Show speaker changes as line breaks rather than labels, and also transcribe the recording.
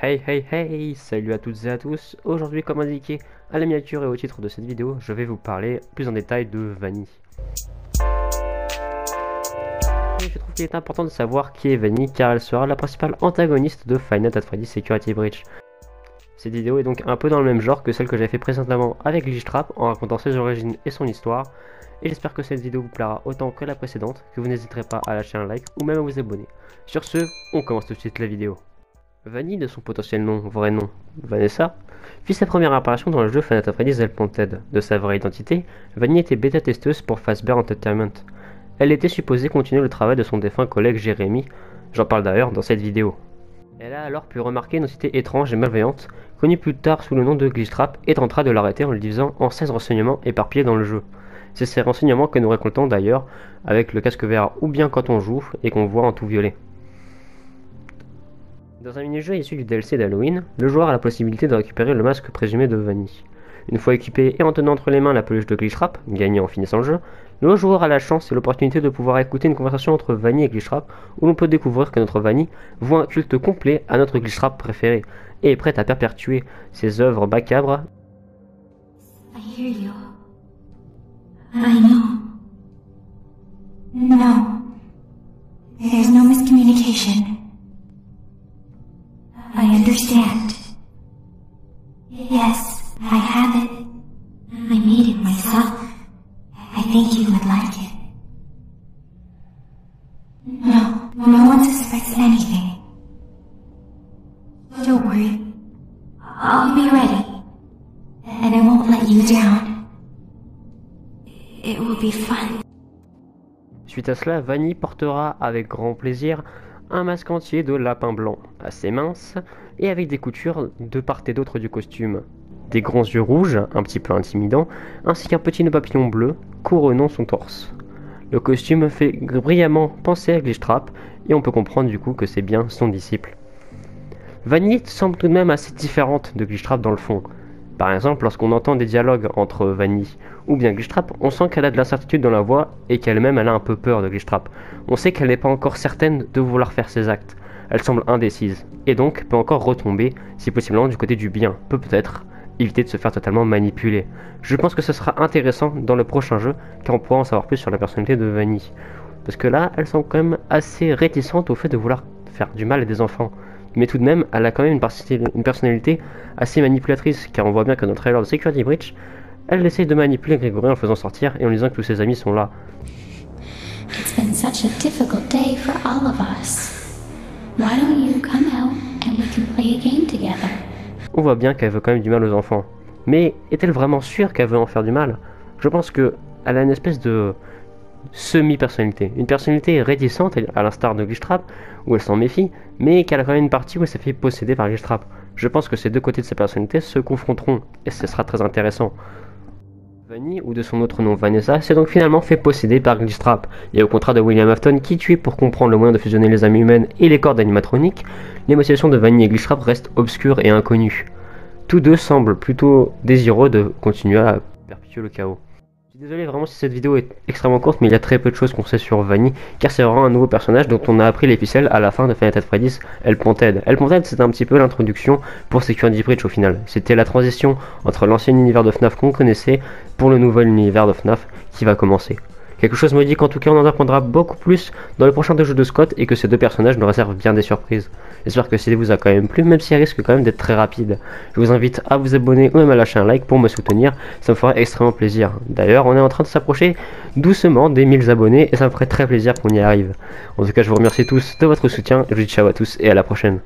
Hey hey hey, salut à toutes et à tous. Aujourd'hui, comme indiqué à la miniature et au titre de cette vidéo, je vais vous parler plus en détail de Vanny. Et je trouve qu'il est important de savoir qui est Vanny car elle sera la principale antagoniste de Five Nights at Freddy's Security Breach. Cette vidéo est donc un peu dans le même genre que celle que j'avais fait précédemment avec Glitchtrap en racontant ses origines et son histoire. Et j'espère que cette vidéo vous plaira autant que la précédente, que vous n'hésiterez pas à lâcher un like ou même à vous abonner. Sur ce, on commence tout de suite la vidéo. Vanny, de son potentiel vrai nom, Vanessa, fit sa première apparition dans le jeu Five Nights at Freddy's Helpwanted. De sa vraie identité, Vanny était bêta-testeuse pour Fazbear Entertainment. Elle était supposée continuer le travail de son défunt collègue Jérémy, j'en parle d'ailleurs dans cette vidéo. Elle a alors pu remarquer une entité étrange et malveillante, connue plus tard sous le nom de Glitchtrap, et tentera de l'arrêter en le divisant en 16 renseignements éparpillés dans le jeu. C'est ces renseignements que nous récoltons d'ailleurs avec le casque VR ou bien quand on joue et qu'on voit en tout violet. Dans un mini-jeu issu du DLC d'Halloween, le joueur a la possibilité de récupérer le masque présumé de Vanny. Une fois équipé et en tenant entre les mains la peluche de Glitchtrap, gagnée en finissant le jeu, le joueur a la chance et l'opportunité de pouvoir écouter une conversation entre Vanny et Glitchtrap où l'on peut découvrir que notre Vanny voue un culte complet à notre Glitchtrap préféré et est prête à perpétuer ses œuvres macabres.
I hear you. I know. No. There's no miscommunication. I understand. Yes, I have it. I made it myself. I think you would like it. No one suspects anything. Don't worry. I'll be ready. And I won't let you down. It will be fun.
Suite à cela, Vanny portera avec grand plaisir un masque entier de lapin blanc, assez mince, et avec des coutures de part et d'autre du costume. Des grands yeux rouges, un petit peu intimidants, ainsi qu'un petit nœud papillon bleu couronnant son torse. Le costume fait brillamment penser à Glitchtrap, et on peut comprendre du coup que c'est bien son disciple. Vanny semble tout de même assez différente de Glitchtrap dans le fond. Par exemple, lorsqu'on entend des dialogues entre Vanny ou bien Glitchtrap, on sent qu'elle a de l'incertitude dans la voix et qu'elle-même elle a un peu peur de Glitchtrap. On sait qu'elle n'est pas encore certaine de vouloir faire ses actes. Elle semble indécise et donc peut encore retomber, si possiblement du côté du bien, peut-être éviter de se faire totalement manipuler. Je pense que ce sera intéressant dans le prochain jeu car on pourra en savoir plus sur la personnalité de Vanny. Parce que là, elle semble quand même assez réticente au fait de vouloir faire du mal à des enfants. Mais tout de même, elle a quand même une personnalité assez manipulatrice, car on voit bien que dans le trailer de Security Breach, elle essaye de manipuler Grégory en le faisant sortir et en lui disant que tous ses amis sont là.
It's been such a difficult day for all of us. Why don't you come out and we can play a game together?
On voit bien qu'elle veut quand même du mal aux enfants. Mais est-elle vraiment sûre qu'elle veut en faire du mal? Je pense qu'elle a une espèce de semi-personnalité. Une personnalité réticente, à l'instar de Glitchtrap, où elle s'en méfie, mais qu'elle a quand même une partie où elle s'est fait posséder par Glitchtrap. Je pense que ces deux côtés de sa personnalité se confronteront, et ce sera très intéressant. Vanny, ou de son autre nom Vanessa, s'est donc finalement fait posséder par Glitchtrap, et au contraire de William Afton qui tuait pour comprendre le moyen de fusionner les âmes humaines et les corps d'animatroniques, les motivations de Vanny et Glitchtrap restent obscures et inconnues. Tous deux semblent plutôt désireux de continuer à perpétuer le chaos. Désolé vraiment si cette vidéo est extrêmement courte, mais il y a très peu de choses qu'on sait sur Vanny, car c'est vraiment un nouveau personnage dont on a appris les ficelles à la fin de Five Nights at Freddy's Helpwanted. Helpwanted, c'était un petit peu l'introduction pour Security Breach au final. C'était la transition entre l'ancien univers de FNAF qu'on connaissait pour le nouvel univers de FNAF qui va commencer. Quelque chose me dit qu'en tout cas on en apprendra beaucoup plus dans le prochain jeu de Scott et que ces deux personnages nous réservent bien des surprises. J'espère que cette vidéo vous a quand même plu, même si elle risque quand même d'être très rapide. Je vous invite à vous abonner ou même à lâcher un like pour me soutenir, ça me ferait extrêmement plaisir. D'ailleurs, on est en train de s'approcher doucement des 1000 abonnés et ça me ferait très plaisir qu'on y arrive. En tout cas, je vous remercie tous de votre soutien, je vous dis ciao à tous et à la prochaine.